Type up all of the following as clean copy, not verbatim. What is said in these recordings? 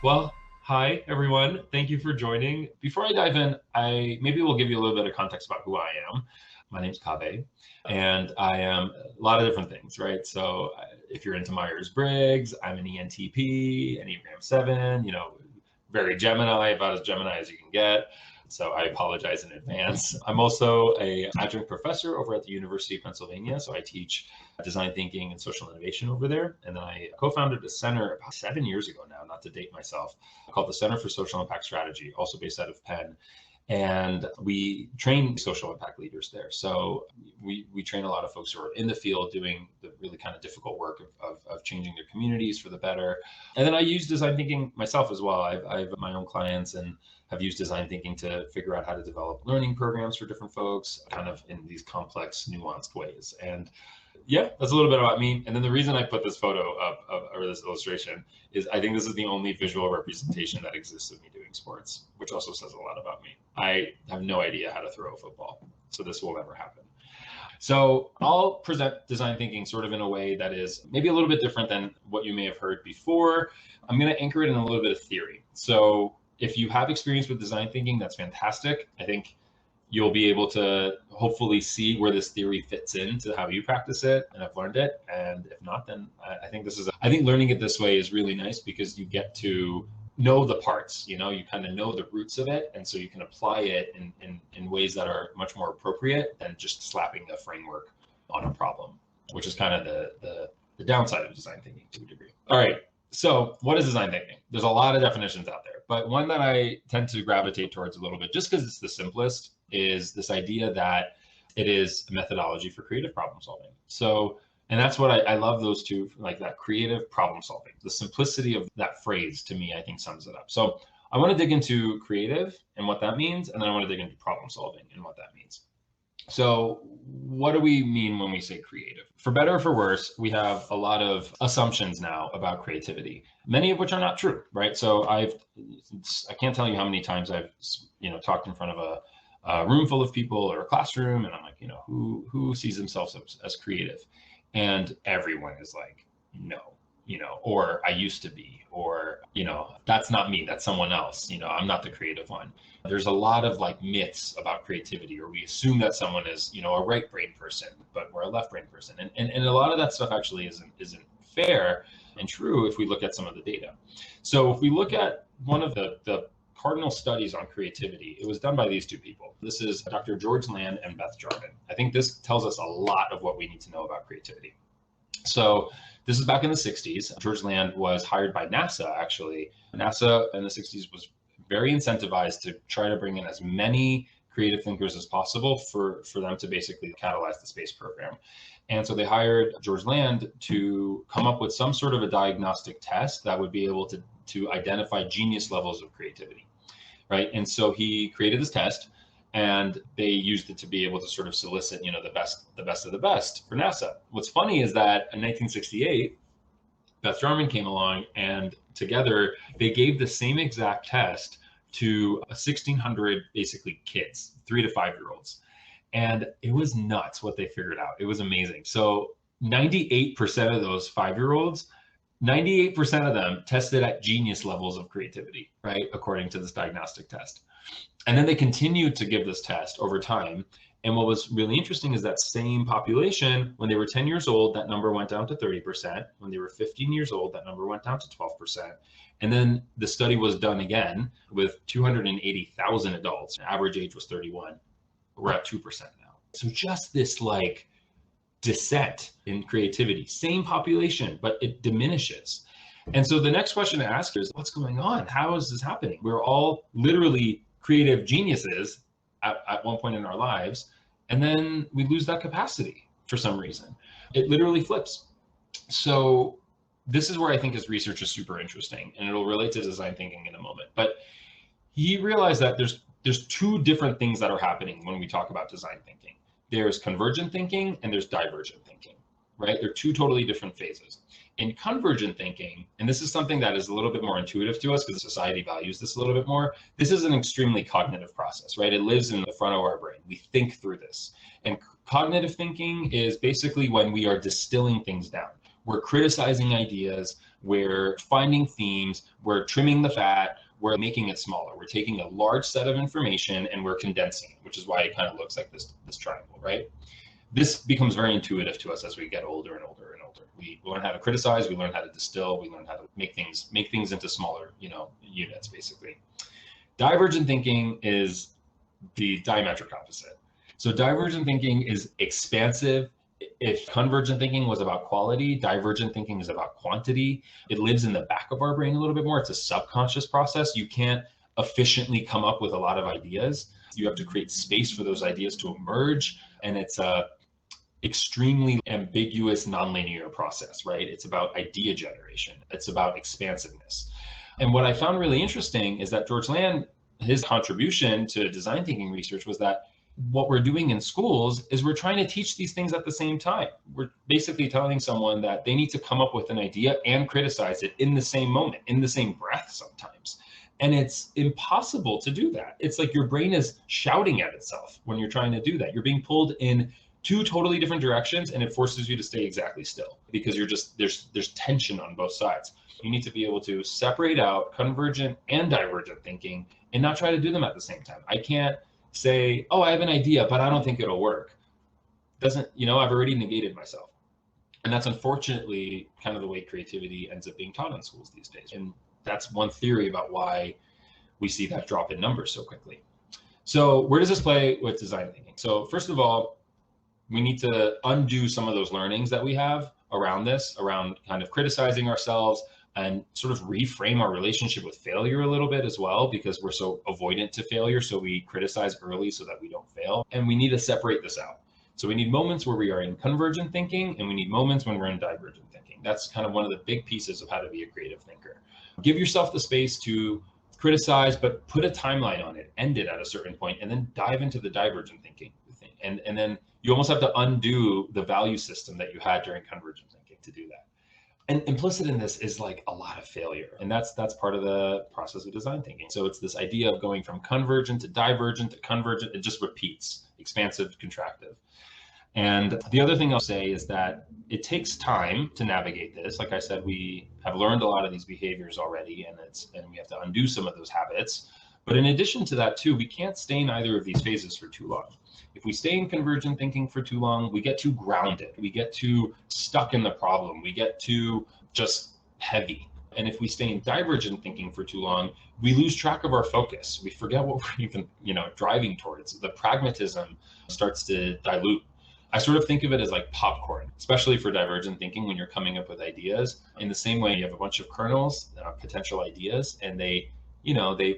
Well, hi everyone. Thank you for joining. Before I dive in, I maybe will give you a little bit of context about who I am. My name's Kaveh, and I am a lot of different things, right? So if you're into Myers-Briggs, I'm an ENTP, Enneagram 7, very Gemini, about as Gemini as you can get. So I apologize in advance. I'm also a adjunct professor over at the University of Pennsylvania. So I teach design thinking and social innovation over there. And then I co-founded a center about 7 years ago now, not to date myself, called the Center for Social Impact Strategy, also based out of Penn. And we train social impact leaders there. So we train a lot of folks who are in the field doing the really kind of difficult work of changing their communities for the better. And then I use design thinking myself as well. I've my own clients and have used design thinking to figure out how to develop learning programs for different folks, kind of in these complex, nuanced ways. And yeah, that's a little bit about me. And then the reason I put this photo up, or this illustration, is I think this is the only visual representation that exists of me doing sports, which also says a lot about me. I have no idea how to throw a football, so this will never happen. So I'll present design thinking sort of in a way that is maybe a little bit different than what you may have heard before. I'm going to anchor it in a little bit of theory. So if you have experience with design thinking, that's fantastic. I think you'll be able to hopefully see where this theory fits into how you practice it and have learned it. And if not, then I think I think learning it this way is really nice because you get to know the parts, you kind of know the roots of it. And so you can apply it in ways that are much more appropriate than just slapping a framework on a problem, which is kind of the downside of design thinking to a degree. All right. So what is design thinking? There's a lot of definitions out there, but one that I tend to gravitate towards a little bit, just because it's the simplest, is this idea that it is a methodology for creative problem solving. So, and that's what I love those two, like that creative problem solving. The simplicity of that phrase to me, I think sums it up. So I want to dig into creative and what that means, and then I want to dig into problem solving and what that means. So what do we mean when we say creative? For better or for worse, we have a lot of assumptions now about creativity, many of which are not true, right? So I can't tell you how many times I've, talked in front of a room full of people or a classroom, and I'm like, who sees themselves as creative? And everyone is like, no, or I used to be, or, that's not me, that's someone else, I'm not the creative one. There's a lot of like myths about creativity, or we assume that someone is, a right brain person, but we're a left brain person. And a lot of that stuff actually isn't fair and true if we look at some of the data. So if we look at one of the cardinal studies on creativity, it was done by these two people. This is Dr. George Land and Beth Jarman. I think this tells us a lot of what we need to know about creativity. So this is back in the 60s. George Land was hired by NASA, actually. NASA in the 60s was very incentivized to try to bring in as many creative thinkers as possible for them to basically catalyze the space program. And so they hired George Land to come up with some sort of a diagnostic test that would be able to identify genius levels of creativity, right? And so he created this test, and they used it to be able to sort of solicit, the best of the best for NASA. What's funny is that in 1968, Beth Jarman came along, and together they gave the same exact test to 1,600 basically kids, 3 to 5 year olds. And it was nuts what they figured out. It was amazing. So 98% of those 5-year-olds, 98% of them tested at genius levels of creativity, right? According to this diagnostic test. And then they continued to give this test over time. And what was really interesting is that same population, when they were 10 years old, that number went down to 30%. When they were 15 years old, that number went down to 12%. And then the study was done again with 280,000 adults. Average age was 31. We're at 2% now. So just this like descent in creativity, same population, but it diminishes. And so the next question to ask is, what's going on? How is this happening? We're all literally creative geniuses at one point in our lives, and then we lose that capacity for some reason. It literally flips. So this is where I think his research is super interesting, and it'll relate to design thinking in a moment. But he realized that there's two different things that are happening when we talk about design thinking. There's convergent thinking and there's divergent thinking, right? They're two totally different phases. In convergent thinking, and this is something that is a little bit more intuitive to us because society values this a little bit more, this is an extremely cognitive process, right? It lives in the front of our brain. We think through this. And cognitive thinking is basically when we are distilling things down. We're criticizing ideas, we're finding themes, we're trimming the fat, we're making it smaller. We're taking a large set of information and we're condensing it, which is why it kind of looks like this triangle, right? This becomes very intuitive to us as we get older and older and older. We learn how to criticize, we learn how to distill, we learn how to make things into smaller, units, basically. Divergent thinking is the diametric opposite. So divergent thinking is expansive. If convergent thinking was about quality, divergent thinking is about quantity. It lives in the back of our brain a little bit more. It's a subconscious process. You can't efficiently come up with a lot of ideas. You have to create space for those ideas to emerge. And it's a extremely ambiguous, nonlinear process, right? It's about idea generation. It's about expansiveness. And what I found really interesting is that George Land, his contribution to design thinking research was that what we're doing in schools is we're trying to teach these things at the same time. We're basically telling someone that they need to come up with an idea and criticize it in the same moment, in the same breath sometimes. And it's impossible to do that. It's like your brain is shouting at itself when you're trying to do that. You're being pulled in two totally different directions, and it forces you to stay exactly still because you're just there's tension on both sides. You need to be able to separate out convergent and divergent thinking and not try to do them at the same time. I can't say, oh, I have an idea, but I don't think it'll work. I've already negated myself. And that's unfortunately kind of the way creativity ends up being taught in schools these days. And that's one theory about why we see that drop in numbers so quickly. So where does this play with design thinking? So first of all, we need to undo some of those learnings that we have around kind of criticizing ourselves and sort of reframe our relationship with failure a little bit as well, because we're so avoidant to failure. So we criticize early so that we don't fail. And we need to separate this out. So we need moments where we are in convergent thinking and we need moments when we're in divergent thinking. That's kind of one of the big pieces of how to be a creative thinker. Give yourself the space to criticize, but put a timeline on it, end it at a certain point, and then dive into the divergent thinking. And then you almost have to undo the value system that you had during convergent thinking to do that. And implicit in this is like a lot of failure. And that's part of the process of design thinking. So it's this idea of going from convergent to divergent to convergent. It just repeats, expansive, contractive. And the other thing I'll say is that it takes time to navigate this. Like I said, we have learned a lot of these behaviors already, and we have to undo some of those habits. But in addition to that too, we can't stay in either of these phases for too long. If we stay in convergent thinking for too long, we get too grounded, we get too stuck in the problem, we get too just heavy. And if we stay in divergent thinking for too long, we lose track of our focus. We forget what we're even, driving towards. The pragmatism starts to dilute. I sort of think of it as like popcorn, especially for divergent thinking when you're coming up with ideas. In the same way, you have a bunch of kernels, potential ideas, and they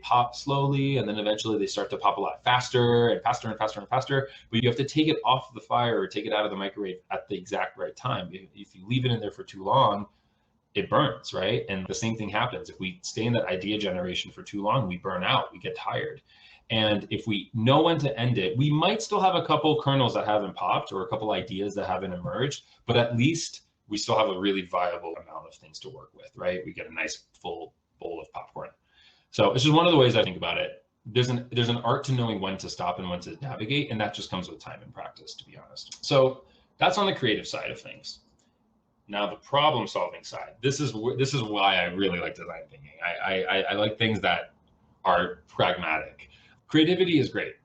pop slowly, and then eventually they start to pop a lot faster and faster and faster and faster. But you have to take it off the fire or take it out of the microwave at the exact right time. If you leave it in there for too long, it burns, right? And the same thing happens. If we stay in that idea generation for too long, we burn out, we get tired. And if we know when to end it, we might still have a couple kernels that haven't popped or a couple ideas that haven't emerged, but at least we still have a really viable amount of things to work with, right? We get a nice full bowl of popcorn. So it's just one of the ways I think about it. There's an art to knowing when to stop and when to navigate, and that just comes with time and practice, to be honest. So that's on the creative side of things. Now the problem solving side. This is why I really like design thinking. I like things that are pragmatic. Creativity is great,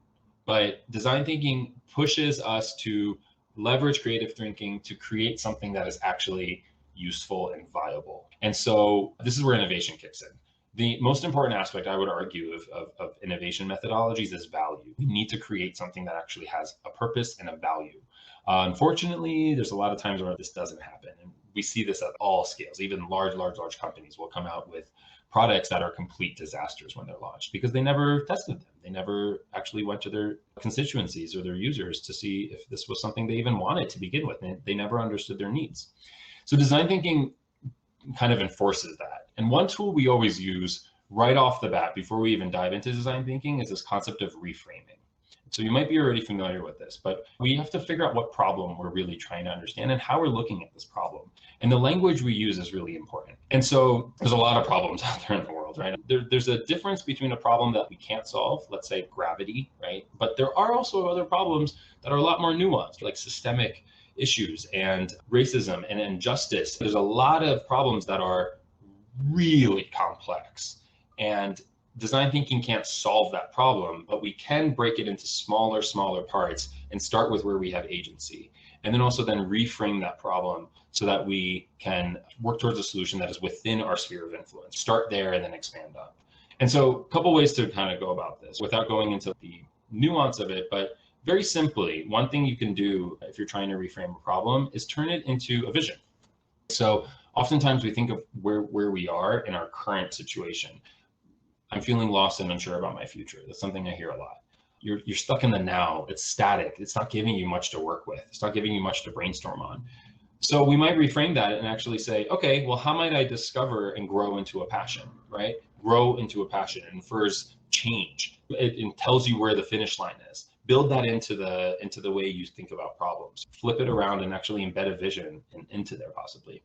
but design thinking pushes us to leverage creative thinking to create something that is actually useful and viable. And so this is where innovation kicks in. The most important aspect, I would argue, of innovation methodologies is value. We need to create something that actually has a purpose and a value. Unfortunately, there's a lot of times where this doesn't happen. And we see this at all scales. Even large companies will come out with products that are complete disasters when they're launched because they never tested them. They never actually went to their constituencies or their users to see if this was something they even wanted to begin with. And they never understood their needs. So design thinking kind of enforces that. And one tool we always use right off the bat before we even dive into design thinking is this concept of reframing. So you might be already familiar with this, but we have to figure out what problem we're really trying to understand and how we're looking at this problem. And the language we use is really important. And so there's a lot of problems out there in the world, right? There's a difference between a problem that we can't solve, let's say gravity, right? But there are also other problems that are a lot more nuanced, like systemic issues and racism and injustice. There's a lot of problems that are really complex, and design thinking can't solve that problem, but we can break it into smaller parts and start with where we have agency. And then also then reframe that problem so that we can work towards a solution that is within our sphere of influence. Start there and then expand up. And so a couple ways to kind of go about this without going into the nuance of it, but very simply, one thing you can do if you're trying to reframe a problem is turn it into a vision. So oftentimes we think of where we are in our current situation. I'm feeling lost and unsure about my future. That's something I hear a lot. You're stuck in the now. It's static. It's not giving you much to work with. It's not giving you much to brainstorm on. So we might reframe that and actually say, okay, well, how might I discover and grow into a passion, right? Grow into a passion. It infers change. It tells you where the finish line is. Build that into the way you think about problems. Flip it around and actually embed a vision into there possibly.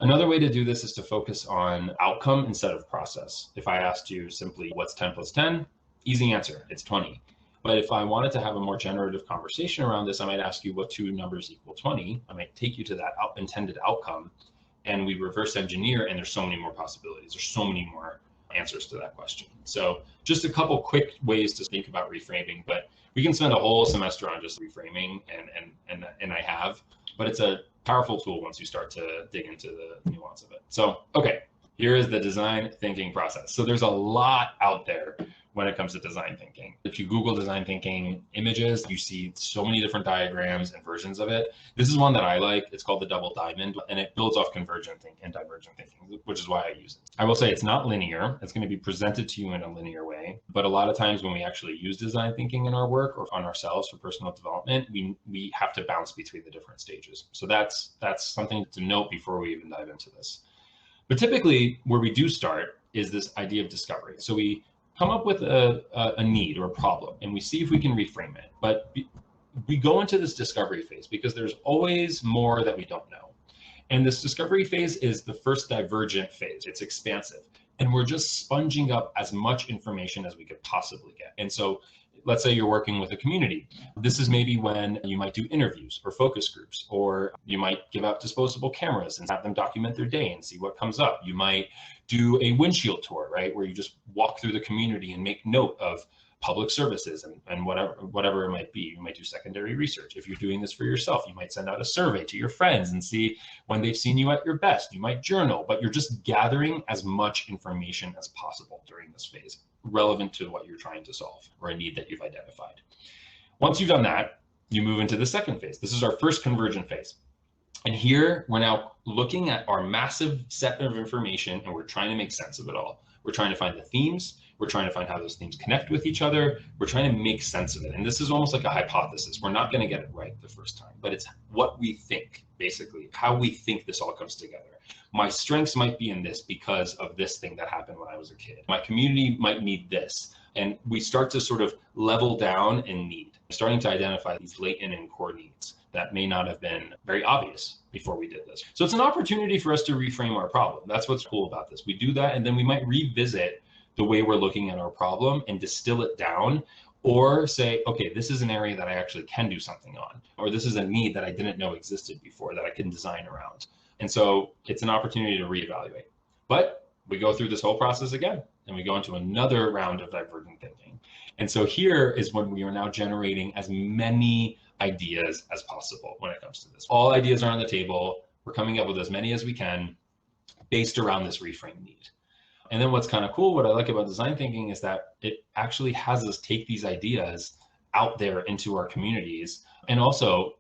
Another way to do this is to focus on outcome instead of process. If I asked you simply, what's 10 plus 10? Easy answer, it's 20. But if I wanted to have a more generative conversation around this, I might ask you what two numbers equal 20. I might take you to that intended outcome, and we reverse engineer, and there's so many more possibilities. There's so many more answers to that question. So just a couple quick ways to think about reframing, but we can spend a whole semester on just reframing, and I have, but it's a powerful tool once you start to dig into the nuance of it. So, okay, here is the design thinking process. So there's a lot out there when it comes to design thinking. If you Google design thinking images, you see so many different diagrams and versions of it. This is one that I like. It's called the double diamond, and it builds off convergent and divergent thinking, which is why I use it. I will say it's not linear. It's going to be presented to you in a linear way. But a lot of times when we actually use design thinking in our work or on ourselves for personal development, we have to bounce between the different stages. So that's something to note before we even dive into this. But typically where we do start is this idea of discovery. So we come up with a need or a problem, and we see if we can reframe it. But we go into this discovery phase because there's always more that we don't know. And this discovery phase is the first divergent phase. It's expansive. And we're just sponging up as much information as we could possibly get. And so let's say you're working with a community. This is maybe when you might do interviews or focus groups, or you might give out disposable cameras and have them document their day and see what comes up. You might do a windshield tour, right? Where you just walk through the community and make note of public services and whatever it might be. You might do secondary research. If you're doing this for yourself, you might send out a survey to your friends and see when they've seen you at your best. You might journal, but you're just gathering as much information as possible during this phase, relevant to what you're trying to solve or a need that you've identified. Once you've done that, you move into the second phase. This is our first convergent phase. And here we're now looking at our massive set of information, and we're trying to make sense of it all. We're trying to find the themes. We're trying to find how those themes connect with each other. We're trying to make sense of it. And this is almost like a hypothesis. We're not going to get it right the first time, but it's what we think, basically, how we think this all comes together. My strengths might be in this because of this thing that happened when I was a kid. My community might need this. And we start to sort of level down in need, starting to identify these latent and core needs that may not have been very obvious before we did this. So it's an opportunity for us to reframe our problem. That's what's cool about this. We do that, and then we might revisit the way we're looking at our problem and distill it down, or say, okay, this is an area that I actually can do something on, or this is a need that I didn't know existed before that I can design around. And so it's an opportunity to reevaluate. But we go through this whole process again, and we go into another round of divergent thinking. And so here is when we are now generating as many ideas as possible when it comes to this. All ideas are on the table. We're coming up with as many as we can based around this reframe need. And then what's kind of cool, what I like about design thinking is that it actually has us take these ideas out there into our communities. And also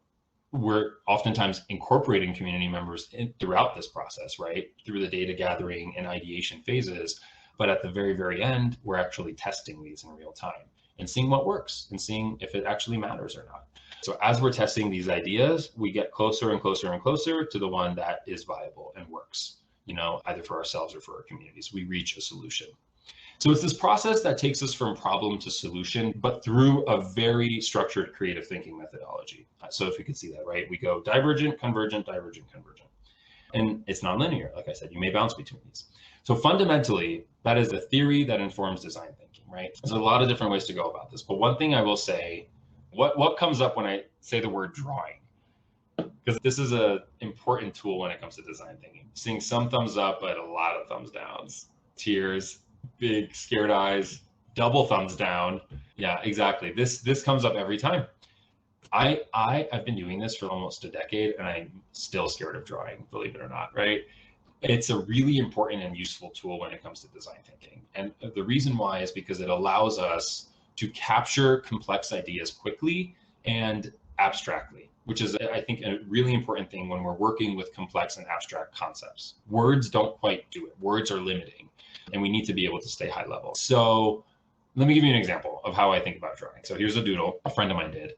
we're oftentimes incorporating community members throughout this process, right? Through the data gathering and ideation phases. But at the very, very end, we're actually testing these in real time and seeing what works and seeing if it actually matters or not. So as we're testing these ideas, we get closer and closer and closer to the one that is viable and works, either for ourselves or for our communities. We reach a solution. So it's this process that takes us from problem to solution, but through a very structured creative thinking methodology. So if you can see that, right? We go divergent, convergent, divergent, convergent. And it's nonlinear. Like I said, you may bounce between these. So fundamentally, that is the theory that informs design thinking, right? There's a lot of different ways to go about this. But one thing I will say, what comes up when I say the word drawing? because this is an important tool when it comes to design thinking. Seeing some thumbs up, but a lot of thumbs downs, tears, big scared eyes, double thumbs down. Yeah, exactly. This comes up every time. I've been doing this for almost a decade and I'm still scared of drawing, believe it or not, right? It's a really important and useful tool when it comes to design thinking. And the reason why is because it allows us to capture complex ideas quickly and abstractly, which is, I think, a really important thing when we're working with complex and abstract concepts. Words don't quite do it. Words are limiting, and we need to be able to stay high level. So let me give you an example of how I think about drawing. So here's a doodle a friend of mine did.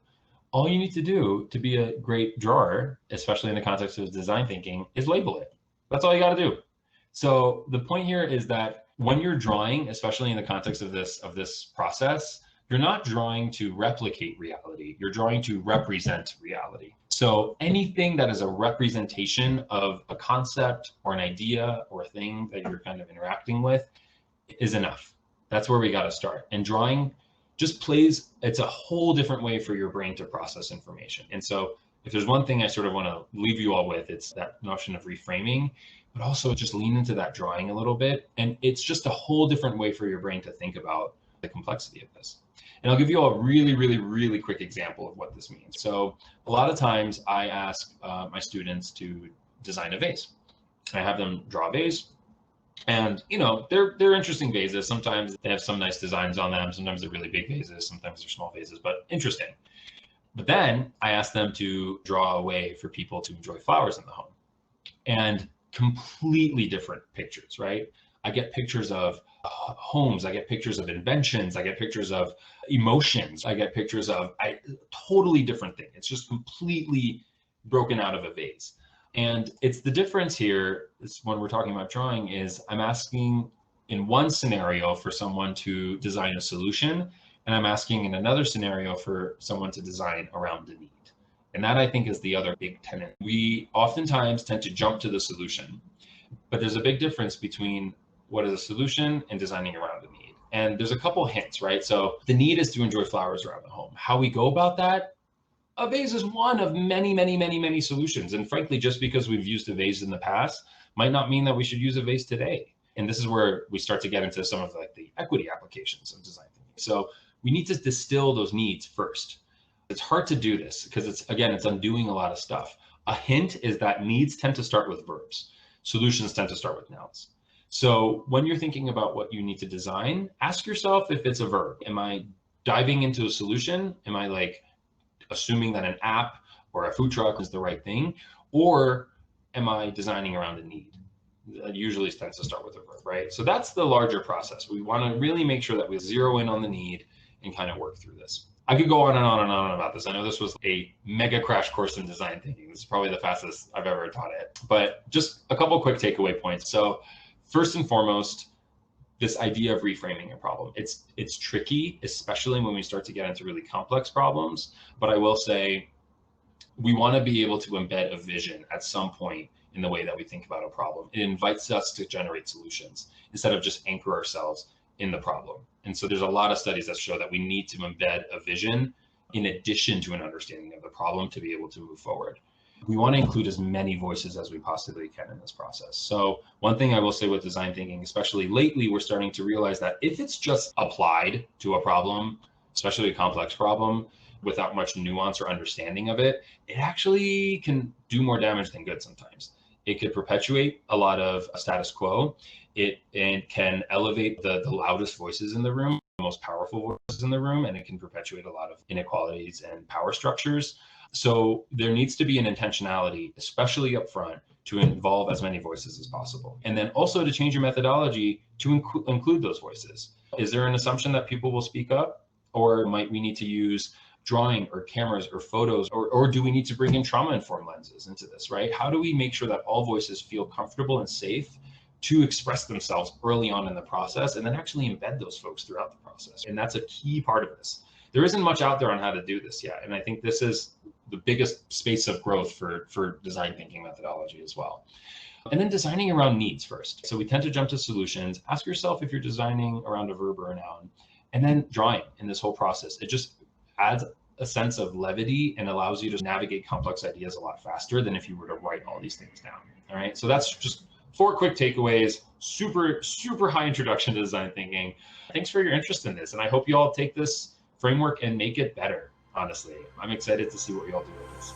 All you need to do to be a great drawer, especially in the context of design thinking, is label it. That's all you got to do. So the point here is that when you're drawing, especially in the context of this process, you're not drawing to replicate reality. You're drawing to represent reality. So anything that is a representation of a concept or an idea or a thing that you're kind of interacting with is enough. That's where we got to start. And drawing just plays, it's a whole different way for your brain to process information. And so if there's one thing I sort of want to leave you all with, it's that notion of reframing, but also just lean into that drawing a little bit. And it's just a whole different way for your brain to think about the complexity of this. And I'll give you a really, really, really quick example of what this means. So a lot of times I ask my students to design a vase. I have them draw a vase. And they're interesting vases. Sometimes they have some nice designs on them. Sometimes they're really big vases. Sometimes they're small vases, but interesting. But then I ask them to draw a way for people to enjoy flowers in the home, and completely different pictures, right? I get pictures of homes. I get pictures of inventions. I get pictures of emotions. I get pictures of a totally different thing. It's just completely broken out of a vase. And it's the difference here is when we're talking about drawing is I'm asking in one scenario for someone to design a solution, and I'm asking in another scenario for someone to design around the need. And that, I think, is the other big tenet. We oftentimes tend to jump to the solution, but there's a big difference between what is a solution and designing around a need. And there's a couple hints, right? So the need is to enjoy flowers around the home. How we go about that, a vase is one of many, many, many, many solutions. And frankly, just because we've used a vase in the past might not mean that we should use a vase today. And this is where we start to get into some of like the equity applications of design thinking. So we need to distill those needs first. It's hard to do this because it's undoing a lot of stuff. A hint is that needs tend to start with verbs. Solutions tend to start with nouns. So when you're thinking about what you need to design, ask yourself if it's a verb. Am I diving into a solution? Am I like assuming that an app or a food truck is the right thing? Or am I designing around a need? That usually tends to start with a verb, right? So that's the larger process. We want to really make sure that we zero in on the need and kind of work through this. I could go on and on and on about this. I know this was a mega crash course in design thinking. This is probably the fastest I've ever taught it, but just a couple quick takeaway points. So first and foremost, this idea of reframing a problem. It's tricky, especially when we start to get into really complex problems. But I will say, we want to be able to embed a vision at some point in the way that we think about a problem. It invites us to generate solutions instead of just anchor ourselves in the problem. And so there's a lot of studies that show that we need to embed a vision in addition to an understanding of the problem to be able to move forward. We want to include as many voices as we possibly can in this process. So one thing I will say with design thinking, especially lately, we're starting to realize that if it's just applied to a problem, especially a complex problem, without much nuance or understanding of it, it actually can do more damage than good sometimes. It could perpetuate a lot of status quo. It can elevate the loudest voices in the room, the most powerful voices in the room, and it can perpetuate a lot of inequalities and power structures. So there needs to be an intentionality, especially up front, to involve as many voices as possible. And then also to change your methodology to include those voices. Is there an assumption that people will speak up? Or might we need to use drawing or cameras or photos, or do we need to bring in trauma-informed lenses into this, right? How do we make sure that all voices feel comfortable and safe to express themselves early on in the process, and then actually embed those folks throughout the process? And that's a key part of this. There isn't much out there on how to do this yet. And I think this is the biggest space of growth for design thinking methodology as well. And then designing around needs first. So we tend to jump to solutions. Ask yourself if you're designing around a verb or a noun, and then drawing in this whole process. It just adds a sense of levity and allows you to navigate complex ideas a lot faster than if you were to write all these things down. All right. So that's just 4 quick takeaways, super high introduction to design thinking. Thanks for your interest in this. And I hope you all take this framework and make it better. Honestly, I'm excited to see what you all do with this.